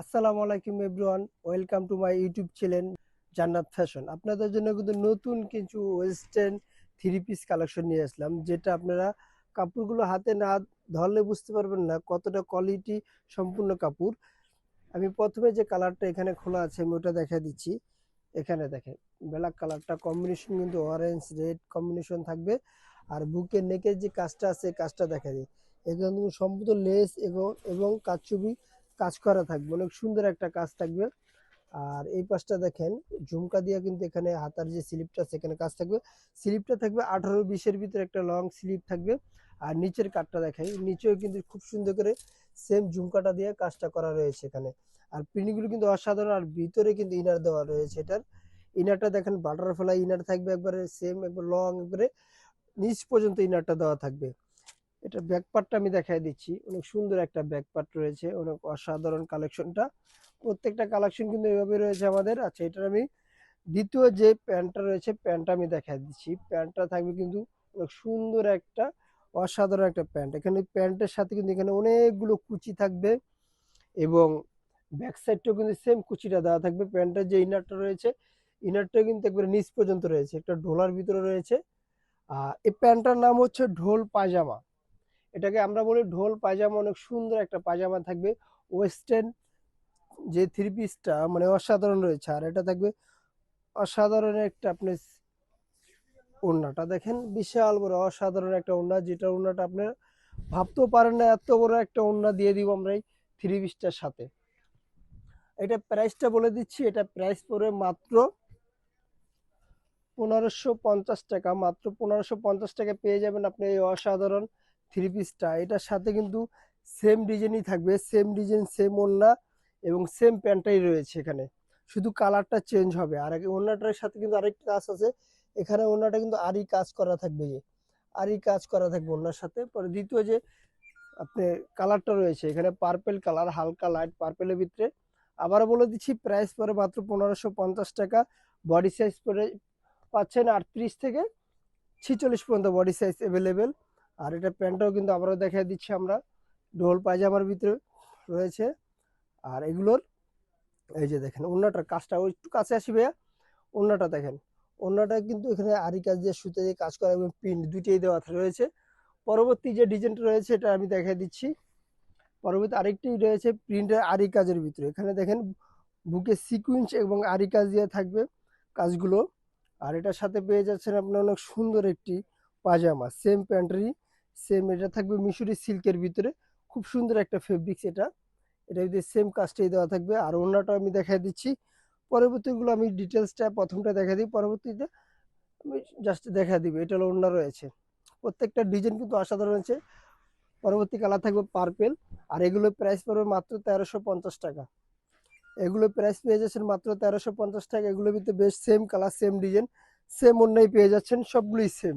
আসসালামু আলাইকুম everyone, welcome to my YouTube channel জান্নাত ফ্যাশন। আপনাদের জন্য কিন্তু নতুন কিছু ওয়েস্টার্ন থ্রি পিস কালেকশন নিয়ে আসলাম, যেটা আপনারা কাপড়গুলো হাতে না ধরলে বুঝতে পারবেন না কতটা কোয়ালিটি সম্পূর্ণ কাপড়। আমি প্রথমে যে কালারটা এখানে খোলা আছে আমি ওটা দেখা দিচ্ছি। এখানে দেখেন ব্ল্যাক কালারটা কম্বিনেশন কিন্তু অরেঞ্জ রেড কম্বিনেশন থাকবে। আর বুকের নেকের যে কাজটা আছে কাজটা দেখা দিই, এখানে কিন্তু সম্পূর্ণ লেস এবং এবং কারচুপি কাজ করা থাকবে, অনেক সুন্দর একটা কাজ থাকবে। আর এই পাশটা দেখেন ঝুমকা দিয়ে কিন্তু এখানে হাতার যে স্লিপটা আছে এখানে কাজ থাকবে। স্লিপটা থাকবে 18-20-এর ভিতরে একটা লং স্লিপ থাকবে। আর নিচের কাটটা দেখাই, নিচেও কিন্তু খুব সুন্দর করে সেম ঝুমকাটা দিয়ে কাজটা করা রয়েছে এখানে। আর প্রিন্টগুলো কিন্তু অসাধারণ। আর ভিতরে কিন্তু ইনার দেওয়া রয়েছে। এটার ইনারটা দেখেন বাটারফ্লাই ইনার থাকবে, একবারে সেম একবার লং একবারে নিচ পর্যন্ত ইনারটা দেওয়া থাকবে। এটা ব্যাক পার্টটা আমি দেখাই দিচ্ছি, অনেক সুন্দর একটা ব্যাক পার্ট রয়েছে, অনেক অসাধারণ কালেকশনটা। প্রত্যেকটা কালেকশন কিন্তু এভাবে রয়েছে আমাদের। আচ্ছা, এটার আমি দ্বিতীয় যে প্যান্টটা রয়েছে প্যান্টটা আমি দেখাই দিচ্ছি। প্যান্টটা থাকবে কিন্তু অনেক সুন্দর একটা অসাধারণ একটা প্যান্ট। এখানে প্যান্টের সাথে কিন্তু এখানে অনেকগুলো কুচি থাকবে এবং ব্যাক সাইডটাও কিন্তু সেম কুচিটা দেওয়া থাকবে। প্যান্টের যে ইনারটা রয়েছে ইনারটা কিন্তু একবারে নিচ পর্যন্ত রয়েছে, একটা ঢোলার ভিতরে রয়েছে। এই প্যান্টটার নাম হচ্ছে ঢোল পায়জামা। এটাকে আমরা বলি ঢোল পায়জামা। অনেক সুন্দর একটা পায়জামা থাকবে, ওয়েস্টার্ন যে থ্রি পিসটা মানে অসাধারণ রয়েছে। আর এটা থাকবে অসাধারণ একটা আপনি ওড়নাটা দেখেন, বিশাল বড় অসাধারণ একটা ওড়না, যেটা ওড়নাটা আপনি ভাবতেও পারেন না এত বড় একটা ওড়না দিয়ে দিব আমরা এই থ্রি পিসটার সাথে। এটা প্রাইসটা বলে দিচ্ছি, এটা প্রাইস পড়বে মাত্র 1550 টাকা। মাত্র 1550 টাকা পেয়ে যাবেন আপনি এই অসাধারণ থ্রি পিসটা। এটার সাথে কিন্তু সেম ডিজাইনই থাকবে, সেম ডিজাইন সেম ওড়না এবং সেম প্যান্টটাই রয়েছে এখানে, শুধু কালারটা চেঞ্জ হবে। আর ওড়নাটার সাথে কিন্তু আরেকটা কাজ আছে, এখানে ওড়নাটা কিন্তু আরই কাজ করা থাকবে, যে আরই কাজ করা থাকবে ওড়নার সাথে। পরে দ্বিতীয় যে আপনি কালারটা রয়েছে এখানে পার্পেল কালার, হালকা লাইট পার্পেলের ভিতরে। আবারও বলে দিচ্ছি প্রাইস পরে মাত্র 1550 টাকা। বডি সাইজ পরে পাচ্ছেন 38 থেকে 46 পর্যন্ত বডি সাইজ অ্যাভেলেবেল। আর এটা প্যান্টটাও কিন্তু আবারও দেখাই দিচ্ছি আমরা, ঢোল পায়জামার ভিতরে রয়েছে। আর এগুলোর এই যে দেখেন ওড়নাটার কাজটা, ওই একটু কাছে আসি ভাইয়া, ওড়নাটা দেখেন। ওড়নাটা কিন্তু এখানে আরি কাজ দিয়ে সুতো দিয়ে কাজ করা এবং প্রিন্ট দুইটাই দেওয়া রয়েছে। পরবর্তী যে ডিজাইনটা রয়েছে এটা আমি দেখাই দিচ্ছি। পরবর্তী আরেকটি রয়েছে প্রিন্টের আরি কাজের ভিতরে। এখানে দেখেন বুকে সিকুয়েন্স এবং আরি কাজ দিয়ে থাকবে কাজগুলো। আর এটার সাথে পেয়ে যাচ্ছেন আপনার অনেক সুন্দর একটি পাজামা, সেম প্যান্টারি সেম। এটা থাকবে মিশরি সিল্কের ভিতরে, খুব সুন্দর একটা ফেব্রিক্স এটা। এটা যদি সেম কাজটাই দেওয়া থাকবে। আর ওড়নাটা আমি দেখাই দিচ্ছি। পরবর্তীগুলো আমি ডিটেলসটা প্রথমটা দেখা দিই, পরবর্তীতে আমি জাস্ট দেখা দিব। এটা হলো ওড়না রয়েছে, প্রত্যেকটা ডিজাইন কিন্তু অসাধারণ আছে। পরবর্তী কালার থাকবে পার্পেল। আর এগুলো প্রাইস পড়বে মাত্র 1350 টাকা। এগুলো প্রাইস পেয়ে যাচ্ছেন মাত্র 1350 টাকা। এগুলোর ভিতরে বেশ same colour same design same অন্যায় পেয়ে যাচ্ছেন, সবগুলোই সেম,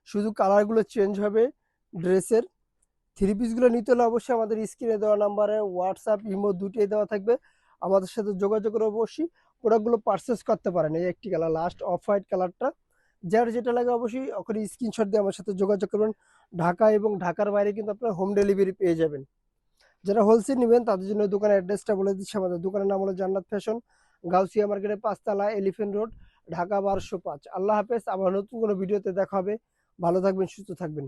শুধু কালারগুলো চেঞ্জ হবে ড্রেসের। থ্রি পিসগুলো নিতে হলে অবশ্যই আমাদের স্ক্রিনে দেওয়া নাম্বারে হোয়াটসঅ্যাপ ইমো দুটোই দেওয়া থাকবে, আমাদের সাথে যোগাযোগ করে অবশ্যই প্রোডাক্টগুলো পারচেস করতে পারেন। এই একটি কালার লাস্ট অফ হোয়াইট কালারটা, যার যেটা লাগে অবশ্যই ওখানে স্ক্রিনশট দিয়ে আমার সাথে যোগাযোগ করবেন। ঢাকা এবং ঢাকার বাইরে কিন্তু আপনারা হোম ডেলিভারি পেয়ে যাবেন। যারা হোলসেল নেবেন তাদের জন্য দোকানের অ্যাড্রেসটা বলে দিচ্ছি। আমাদের দোকানের নাম হলো জান্নাত ফ্যাশন, গাউসিয়া মার্কেটের 5 তলা, এলিফেন্ট রোড, ঢাকা 1205। আল্লাহ হাফেজ, আবার নতুন কোনো ভিডিওতে দেখা হবে। ভালো থাকবেন, সুস্থ থাকবেন।